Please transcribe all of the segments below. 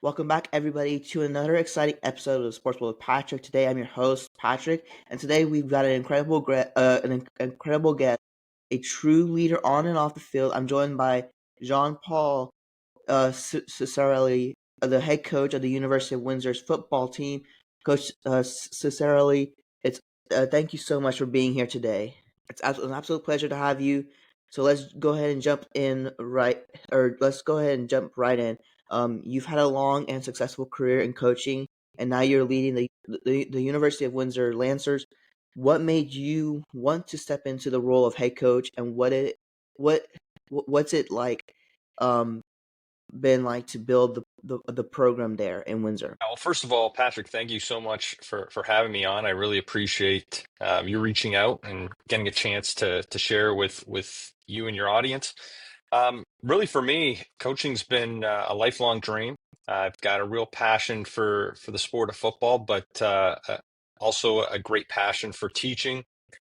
Welcome back, everybody, to another exciting episode of Sports World with Patrick. Today, I'm your host, Patrick, and today we've got an incredible guest, a true leader on and off the field. I'm joined by Jean-Paul Circelli, the head coach of the University of Windsor's football team. Coach Circelli, it's thank you so much for being here today. It's an absolute pleasure to have you. So let's go ahead and jump right in. You've had a long and successful career in coaching, and now you're leading the University of Windsor Lancers. What made you want to step into the role of head coach, and what's it like um, been like to build the program there in Windsor? Well, first of all, Patrick, thank you so much for having me on. I really appreciate you reaching out and getting a chance to share with you and your audience. Really, for me, coaching's been a lifelong dream. I've got a real passion for the sport of football, but also a great passion for teaching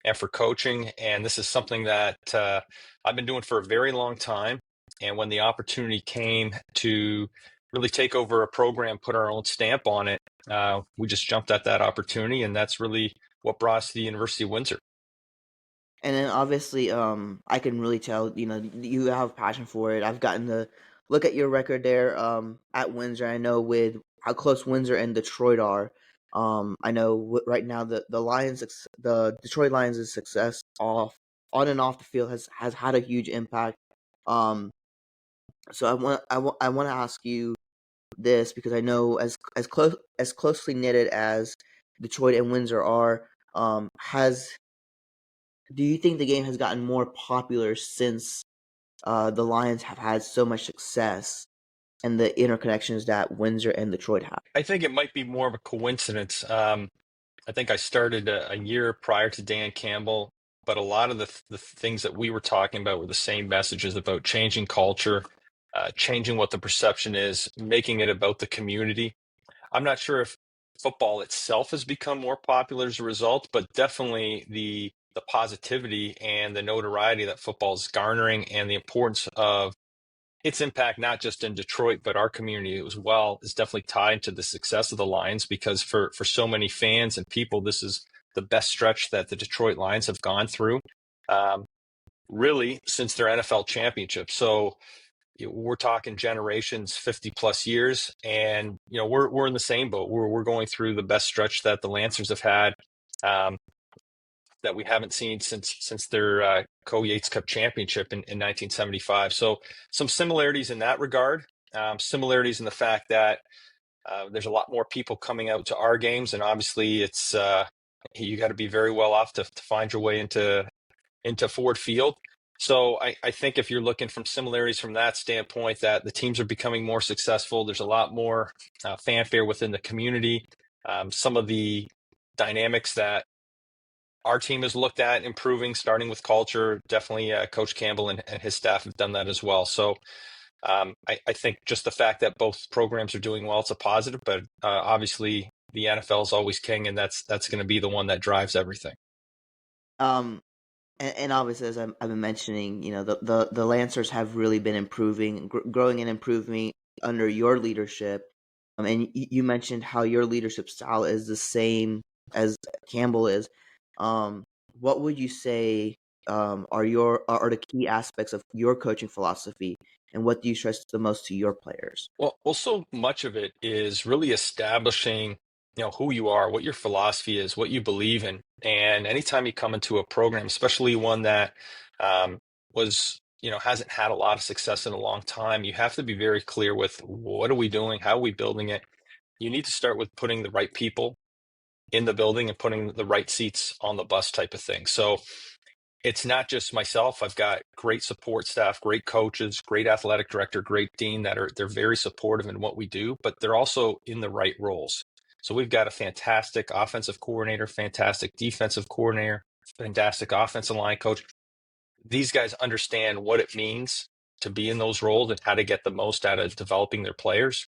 and for coaching. And this is something that I've been doing for a very long time. And when the opportunity came to really take over a program, put our own stamp on it, we just jumped at that opportunity. And that's really what brought us to the University of Windsor. And then obviously, I can really tell, you have passion for it. I've gotten to look at your record there, at Windsor. I know with how close Windsor and Detroit are. I know right now the Detroit Lions' success on and off the field has had a huge impact. Um, so I want to ask you this because I know as closely knitted as Detroit and Windsor are, has do you think the game has gotten more popular since the Lions have had so much success and the interconnections that Windsor and Detroit have? I think it might be more of a coincidence. I think I started a year prior to Dan Campbell, but a lot of the things that we were talking about were the same messages about changing culture, changing what the perception is, making it about the community. I'm not sure if football itself has become more popular as a result, but definitely the positivity and the notoriety that football is garnering and the importance of its impact, not just in Detroit, but our community as well, is definitely tied to the success of the Lions because for so many fans and people, this is the best stretch that the Detroit Lions have gone through, um, really, since their NFL championship. So we're talking generations, 50 plus years, and we're in the same boat. We're going through the best stretch that the Lancers have had. Um, that we haven't seen since their Co-Yates Cup championship in 1975. So some similarities in that regard. Similarities in the fact that there's a lot more people coming out to our games, and obviously it's you got to be very well off to find your way into Ford Field. So I think if you're looking from similarities from that standpoint, that the teams are becoming more successful. There's a lot more fanfare within the community. Some of the dynamics that our team has looked at improving, starting with culture. Definitely, Coach Campbell and his staff have done that as well. So I think just the fact that both programs are doing well, it's a positive. But obviously, the NFL is always king, and that's going to be the one that drives everything. Um, and obviously, as I've been mentioning, the Lancers have really been improving, growing and improving under your leadership. And you mentioned how your leadership style is the same as Campbell is. What would you say are the key aspects of your coaching philosophy, and what do you stress the most to your players? Well, so much of it is really establishing, who you are, what your philosophy is, what you believe in. And anytime you come into a program, especially one that hasn't had a lot of success in a long time, you have to be very clear with what are we doing? How are we building it? You need to start with putting the right people in the building and putting the right seats on the bus type of thing. So it's not just myself. I've got great support staff, great coaches, great athletic director, great dean they're very supportive in what we do, but they're also in the right roles. So we've got a fantastic offensive coordinator, fantastic defensive coordinator, fantastic offensive line coach. These guys understand what it means to be in those roles and how to get the most out of developing their players.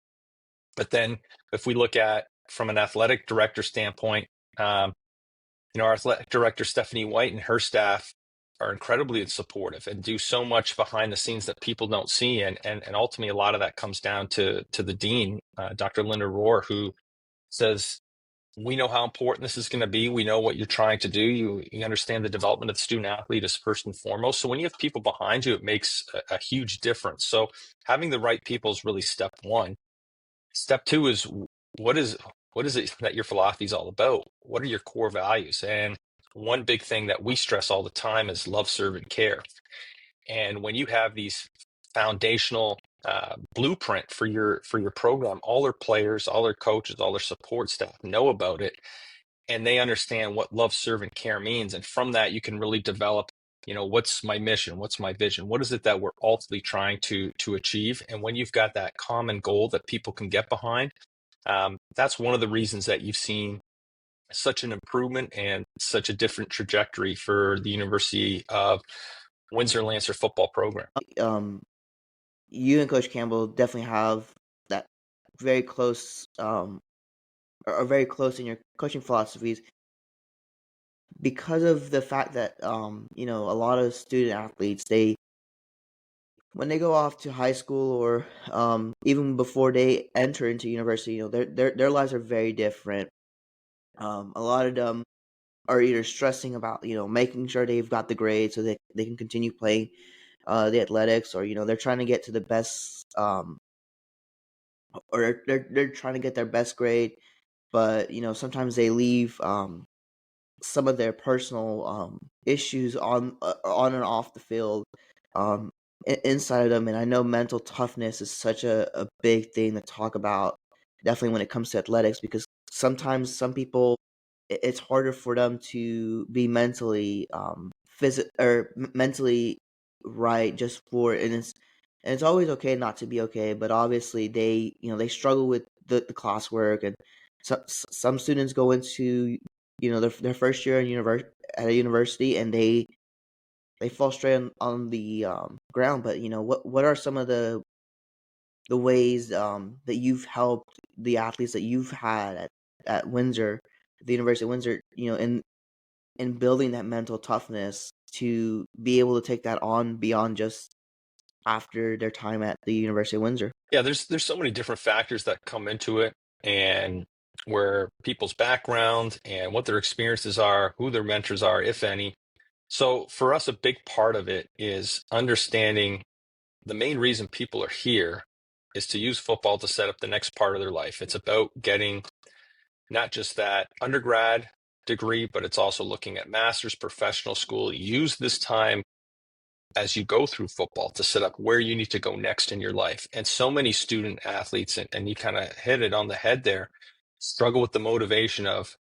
But then if we look at from an athletic director standpoint, our athletic director, Stephanie White, and her staff are incredibly supportive and do so much behind the scenes that people don't see. And ultimately, a lot of that comes down to the dean, Dr. Linda Rohr, who says, we know how important this is going to be. We know what you're trying to do. You understand the development of the student athlete is first and foremost. So when you have people behind you, it makes a huge difference. So having the right people is really step one. Step two is what is it that your philosophy is all about? What are your core values? And one big thing that we stress all the time is love, serve, and care. And when you have these foundational blueprint for your program, all their players, all their coaches, all their support staff know about it, and they understand what love, serve, and care means. And from that, you can really develop, what's my mission? What's my vision? What is it that we're ultimately trying to achieve? And when you've got that common goal that people can get behind, that's one of the reasons that you've seen such an improvement and such a different trajectory for the University of Windsor Lancer football program. You and Coach Campbell definitely have that very close, are very close in your coaching philosophies because of the fact that a lot of student athletes, when they go off to high school or even before they enter into university, their lives are very different. A lot of them are either stressing about making sure they've got the grade so that they can continue playing the athletics, or they're trying to get to the best, or they're trying to get their best grade, but sometimes they leave some of their personal issues on and off the field, um, inside of them. And I know mental toughness is such a big thing to talk about, definitely when it comes to athletics, because sometimes some people, it's harder for them to be mentally mentally right, just for and it's always okay not to be okay, but obviously they struggle with the classwork. And some students go into their first year at a university, and they fall straight on the ground. But what are some of the ways that you've helped the athletes that you've had at Windsor, the University of Windsor, in building that mental toughness to be able to take that on beyond just after their time at the University of Windsor? Yeah, there's so many different factors that come into it, and where people's background and what their experiences are, who their mentors are, if any. So for us, a big part of it is understanding the main reason people are here is to use football to set up the next part of their life. It's about getting not just that undergrad degree, but it's also looking at master's, professional school. Use this time as you go through football to set up where you need to go next in your life. And so many student athletes, and you kind of hit it on the head there, struggle with the motivation of,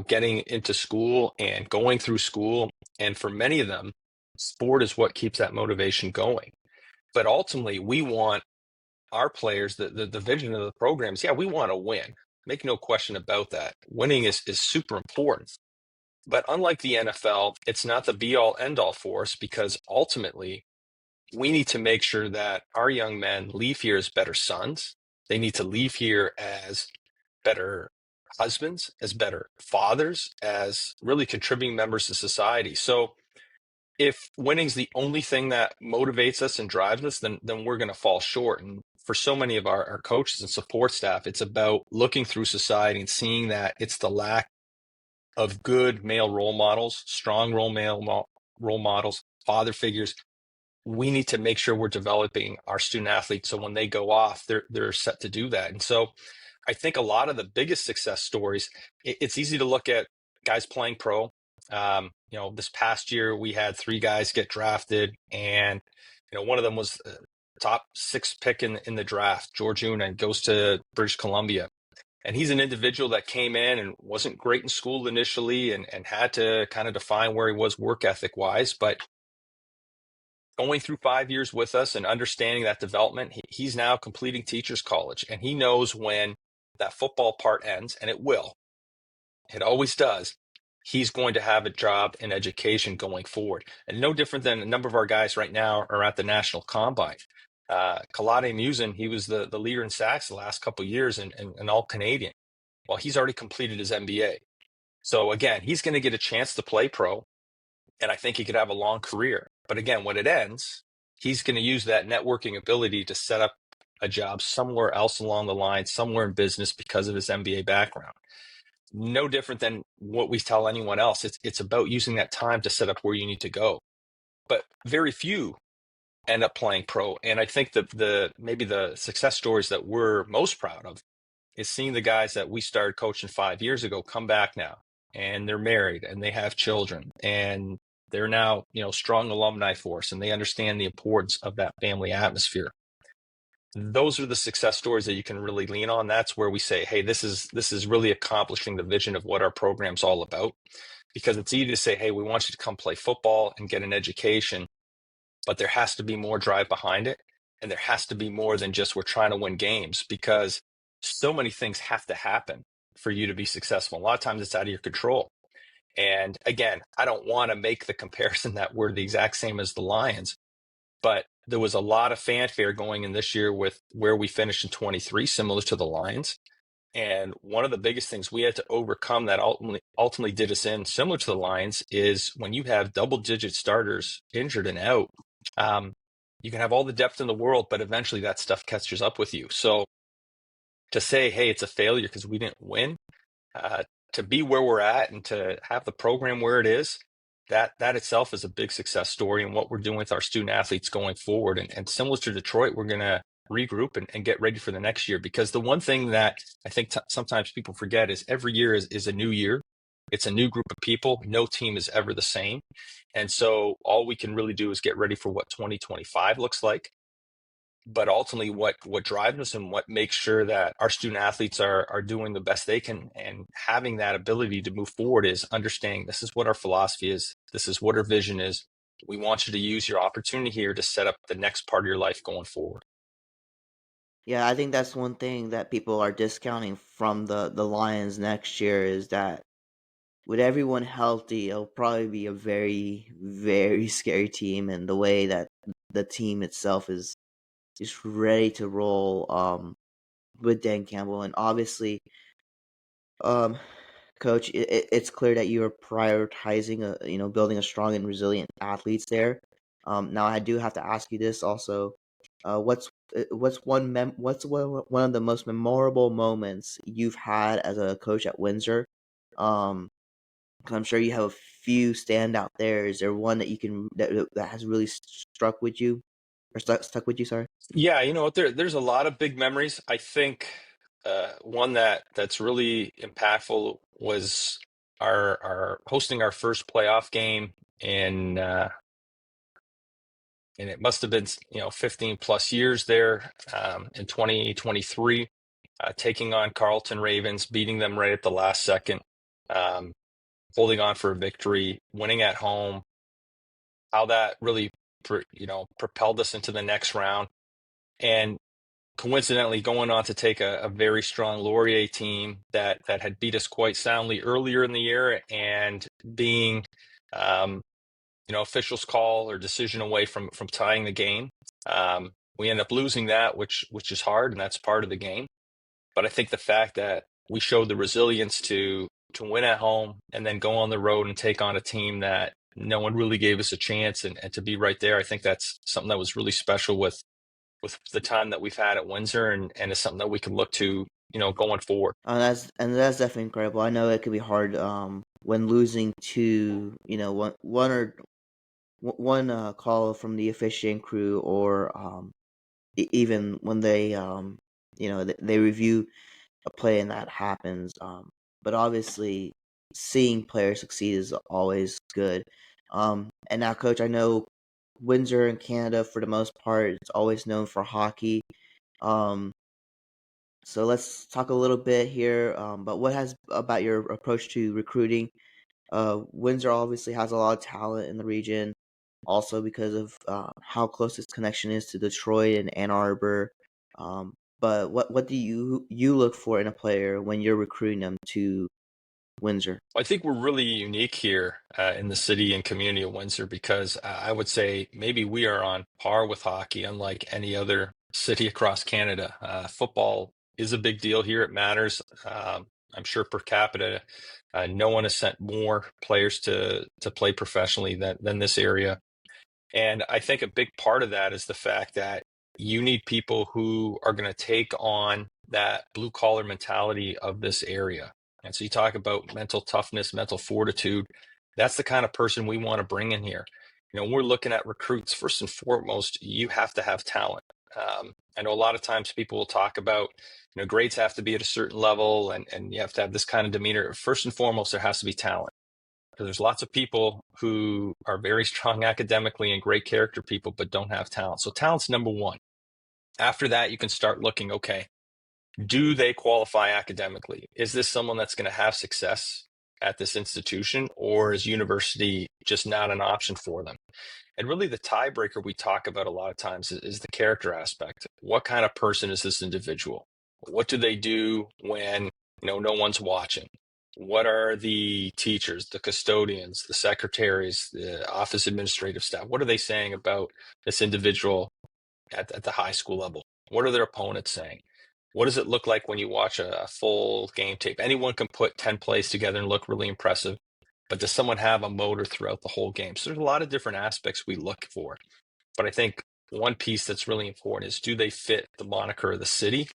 getting into school and going through school. And for many of them, sport is what keeps that motivation going. But ultimately, we want our players, the vision of the programs, yeah, we want to win. Make no question about that. Winning is super important. But unlike the NFL, it's not the be all end all for us, because ultimately we need to make sure that our young men leave here as better sons. They need to leave here as better husbands, as better fathers, as really contributing members to society. So if winning's the only thing that motivates us and drives us, then we're going to fall short. And for so many of our coaches and support staff, it's about looking through society and seeing that it's the lack of good male role models, strong role models, father figures. We need to make sure we're developing our student athletes so when they go off, they're set to do that. And so I think a lot of the biggest success stories, it's easy to look at guys playing pro. This past year we had 3 guys get drafted, and one of them was top 6 pick in the draft. George Una goes to British Columbia. And he's an individual that came in and wasn't great in school initially, and had to kind of define where he was work ethic wise. But going through 5 years with us and understanding that development, he's now completing teachers college, and he knows when that football part ends, and it will. It always does. He's going to have a job in education going forward. And no different than a number of our guys right now are at the National Combine. Kalade Musin, he was the leader in sacks the last couple of years, and all Canadian. Well, he's already completed his MBA. So again, he's going to get a chance to play pro. and I think he could have a long career. But again, when it ends, he's going to use that networking ability to set up a job somewhere else along the line, somewhere in business because of his MBA background. No different than what we tell anyone else. It's about using that time to set up where you need to go. But very few end up playing pro. And I think that maybe the success stories that we're most proud of is seeing the guys that we started coaching 5 years ago come back now, and they're married and they have children, and they're now, strong alumni for us, and they understand the importance of that family atmosphere. Those are the success stories that you can really lean on. That's where we say, hey, this is really accomplishing the vision of what our program's all about. Because it's easy to say, hey, we want you to come play football and get an education, but there has to be more drive behind it. And there has to be more than just we're trying to win games, because so many things have to happen for you to be successful. A lot of times it's out of your control. And again, I don't want to make the comparison that we're the exact same as the Lions, but there was a lot of fanfare going in this year with where we finished in 23, similar to the Lions. And one of the biggest things we had to overcome that ultimately did us in, similar to the Lions, is when you have double-digit starters injured and out, you can have all the depth in the world, but eventually that stuff catches up with you. So to say, hey, it's a failure because we didn't win, to be where we're at and to have the program where it is, that itself is a big success story, and what we're doing with our student athletes going forward. And similar to Detroit, we're going to regroup and get ready for the next year, because the one thing that I think sometimes people forget is every year is a new year. It's a new group of people. No team is ever the same. And so all we can really do is get ready for what 2025 looks like. But ultimately what drives us and what makes sure that our student athletes are doing the best they can and having that ability to move forward is understanding this is what our philosophy is. This is what our vision is. We want you to use your opportunity here to set up the next part of your life going forward. Yeah, I think that's one thing that people are discounting from the Lions next year is that with everyone healthy, it'll probably be a very, very scary team, and the way that the team itself is just ready to roll with Dan Campbell. And obviously, um coach, it's clear that you're prioritizing building a strong and resilient athletes there. Now I do have to ask you this also. What's one of the most memorable moments you've had as a coach at Windsor? 'Cause I'm sure you have a few standout there. Is there one that you can that has really struck with you or stuck with you? Sorry. Yeah, you know what? There's a lot of big memories. I think one that's really impactful was our hosting our first playoff game in and it must have been 15 plus years there, in 2023, taking on Carleton Ravens, beating them right at the last second, um, holding on for a victory, winning at home. How that really propelled us into the next round, and coincidentally going on to take a very strong Laurier team that had beat us quite soundly earlier in the year, and being um, officials call or decision away from tying the game. We end up losing that, which is hard, and that's part of the game. But I think the fact that we showed the resilience to win at home and then go on the road and take on a team that no one really gave us a chance, and to be right there, I think that's something that was really special with the time that we've had at Windsor, and is something that we can look to, going forward. That's definitely incredible. I know it can be hard when losing to one call from the officiating crew, or even when they review a play and that happens. But obviously, seeing players succeed is always good. And now, coach, I know Windsor in Canada, for the most part, it's always known for hockey. Um, so let's talk a little bit here. But what has about your approach to recruiting? Windsor obviously has a lot of talent in the region, also because of how close its connection is to Detroit and Ann Arbor. But what do you look for in a player when you're recruiting them to Windsor? I think we're really unique here in the city and community of Windsor, because I would say maybe we are on par with hockey, unlike any other city across Canada. Football is a big deal here. It matters. I'm sure per capita, no one has sent more players to play professionally than this area. And I think a big part of that is the fact that you need people who are going to take on that blue collar mentality of this area. And so you talk about mental toughness, mental fortitude. That's the kind of person we want to bring in here. When we're looking at recruits, first and foremost, you have to have talent. I know a lot of times people will talk about, grades have to be at a certain level and you have to have this kind of demeanor. First and foremost, there has to be talent. Because there's lots of people who are very strong academically and great character people, but don't have talent. So talent's number one. After that, you can start looking, okay, do they qualify academically? Is this someone that's going to have success at this institution, or is university just not an option for them? And really the tiebreaker we talk about a lot of times is the character aspect. What kind of person is this individual? What do they do when no one's watching? What are the teachers, the custodians, the secretaries, the office administrative staff? What are they saying about this individual at the high school level? What are their opponents saying? What does it look like when you watch a full game tape? Anyone can put 10 plays together and look really impressive, but does someone have a motor throughout the whole game? So there's a lot of different aspects we look for. But I think one piece that's really important is, do they fit the moniker of the city?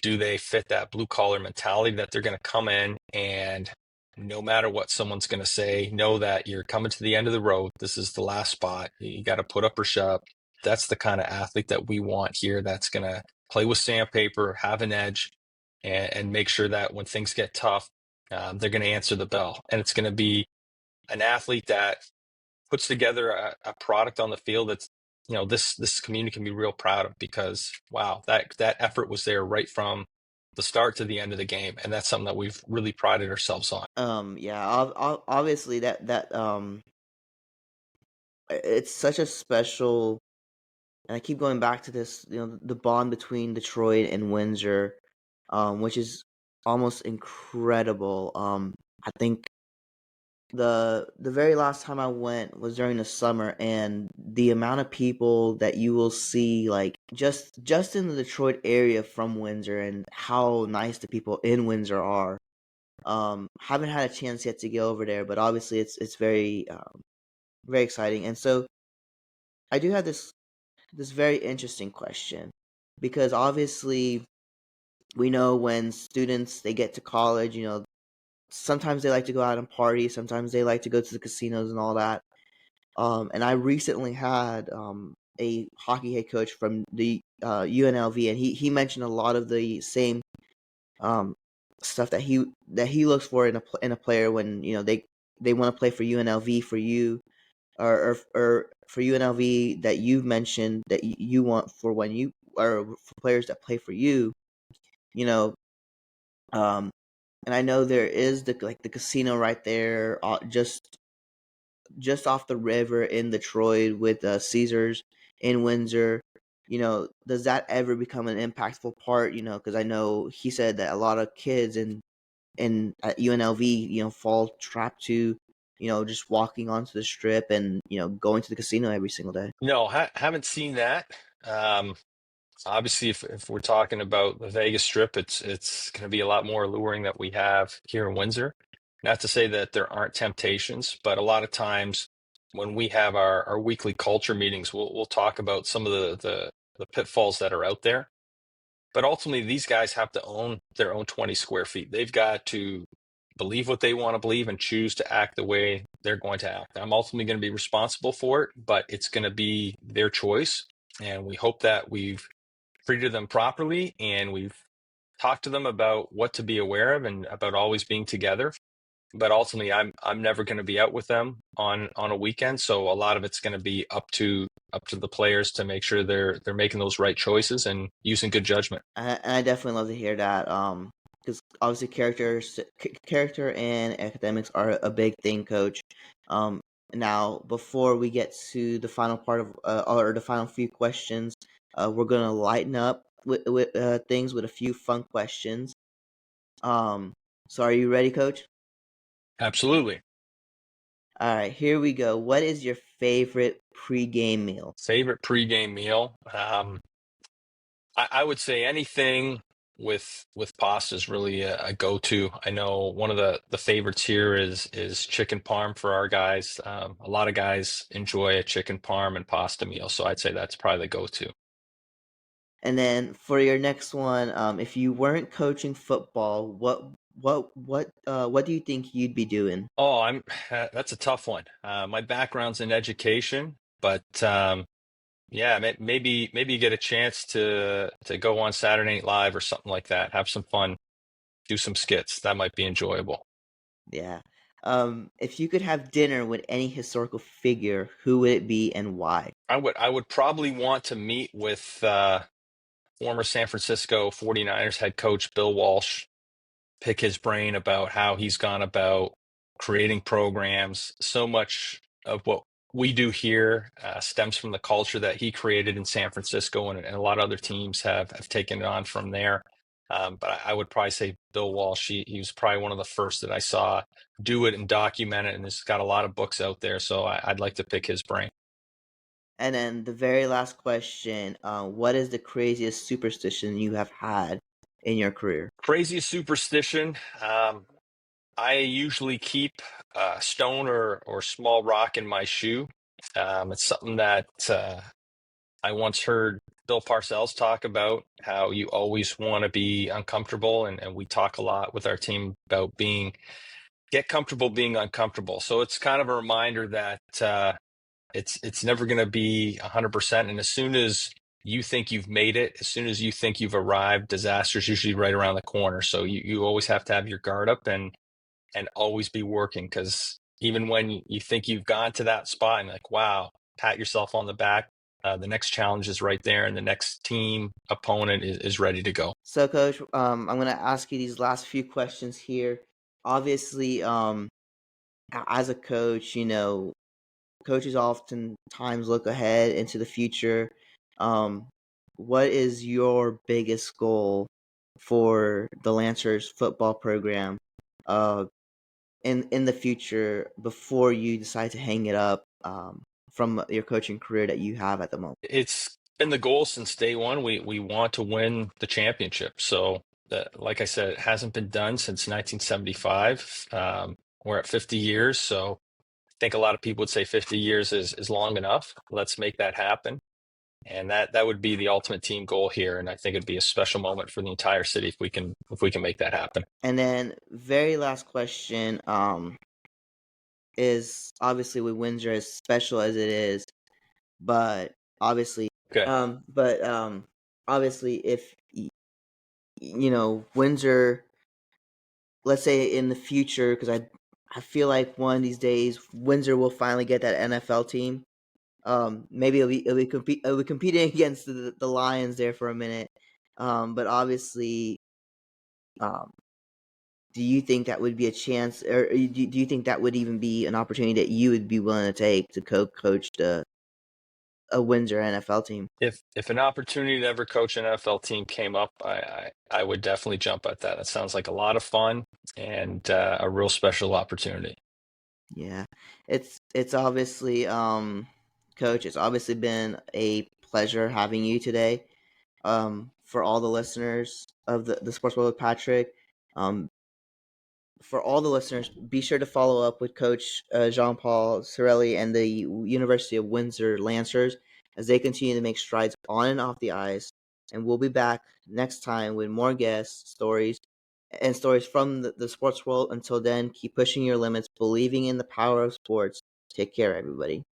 Do they fit that blue collar mentality that they're going to come in and no matter what someone's going to say, know that you're coming to the end of the road. This is the last spot. You got to put up or shut up. That's the kind of athlete that we want here, that's going to play with sandpaper, have an edge, and make sure that when things get tough, they're going to answer the bell. And it's going to be an athlete that puts together a product on the field that's, this community can be real proud of, because wow, that effort was there right from the start to the end of the game, and that's something that we've really prided ourselves on. Yeah, obviously it's such a special, and I keep going back to this, the bond between Detroit and Windsor, which is almost incredible. I think the very last time I went was during the summer, and the amount of people that you will see, like just in the Detroit area from Windsor, and how nice the people in Windsor are. Haven't had a chance yet to get over there, but obviously it's very very exciting. And so I do have this very interesting question, because obviously we know when students they get to college, sometimes they like to go out and party, sometimes they like to go to the casinos and all that. And I recently had a hockey head coach from the UNLV, and he mentioned a lot of the same um, stuff that he looks for in a player when they want to play for UNLV, for you, or for UNLV, that you've mentioned that you want for when you, or for players that play for you. You know, um, and I know there is the casino right there, just off the river in Detroit, with Caesars in Windsor. Does that ever become an impactful part? Because I know he said that a lot of kids in at UNLV, fall trapped to, just walking onto the strip and going to the casino every single day. No, haven't seen that. Um, Obviously, if we're talking about the Vegas Strip, it's going to be a lot more alluring that we have here in Windsor. Not to say that there aren't temptations, but a lot of times when we have our weekly culture meetings, we'll talk about some of the pitfalls that are out there. But ultimately, these guys have to own their own 20 square feet. They've got to believe what they want to believe and choose to act the way they're going to act. I'm ultimately going to be responsible for it, but it's going to be their choice. And we hope that we've treated them properly and we've talked to them about what to be aware of and about always being together. But ultimately, I'm never going to be out with them on a weekend, so a lot of it's going to be up to the players to make sure they're making those right choices and using good judgment. And I definitely love to hear that. Because obviously character and academics are a big thing, Coach. Um, Now, before we get to the final part of, or the final few questions, we're gonna lighten up with things with a few fun questions. Um, so are you ready, Coach? Absolutely. All right, here we go. What is your favorite pregame meal? Favorite pregame meal? I would say anything with pasta is really a go-to. I know one of the favorites here is chicken parm for our guys. A lot of guys enjoy a chicken parm and pasta meal, so I'd say that's probably the go-to. And then for your next one, if you weren't coaching football, what do you think you'd be doing? Oh, I'm that's a tough one. My background's in education, but yeah, maybe you get a chance to go on Saturday Night Live or something like that. Have some fun, do some skits. That might be enjoyable. Yeah. If you could have dinner with any historical figure, who would it be and why? I would probably want to meet with former San Francisco 49ers head coach Bill Walsh, pick his brain about how he's gone about creating programs. So much of what we do here stems from the culture that he created in San Francisco, and a lot of other teams have taken it on from there. But I would probably say Bill Walsh. He was probably one of the first that I saw do it and document it, and he's got a lot of books out there. So I'd like to pick his brain. And then the very last question, what is the craziest superstition you have had in your career? Craziest superstition. I usually keep a stone or small rock in my shoe. It's something that I once heard Bill Parcells talk about, how you always want to be uncomfortable. And we talk a lot with our team about get comfortable being uncomfortable. So it's kind of a reminder that it's never going to be 100%. And as soon as you think you've made it, as soon as you think you've arrived, disaster's usually right around the corner. So you always have to have your guard up and always be working, because even when you think you've gone to that spot and like, wow, pat yourself on the back, the next challenge is right there and the next team opponent is ready to go. So, Coach, I'm going to ask you these last few questions here. Obviously, as a coach, coaches oftentimes look ahead into the future. Um, what is your biggest goal for the Lancers football program uh, in the future before you decide to hang it up from your coaching career that you have at the moment? It's been the goal since day one. We want to win the championship. So, like I said, it hasn't been done since 1975. We're at 50 years. So I think a lot of people would say 50 years is long enough. Let's make that happen. And that would be the ultimate team goal here. And I think it'd be a special moment for the entire city if we can make that happen. And then, very last question is obviously with Windsor, as special as it is, but obviously, Okay. but obviously, if Windsor, let's say in the future, because I feel like one of these days Windsor will finally get that NFL team. Maybe it'll be competing against the Lions there for a minute. But obviously, um, do you think that would be a chance, or do you think that would even be an opportunity that you would be willing to take to coach a Windsor NFL team? If an opportunity to ever coach an NFL team came up, I would definitely jump at that. That sounds like a lot of fun and a real special opportunity. Yeah, it's obviously Coach. It's obviously been a pleasure having you today. For all the listeners of the Sports World with Patrik, um, for all the listeners, be sure to follow up with Coach Jean-Paul Circelli and the University of Windsor Lancers as they continue to make strides on and off the ice. And we'll be back next time with more guests, stories from the sports world. Until then, keep pushing your limits, believing in the power of sports. Take care, everybody.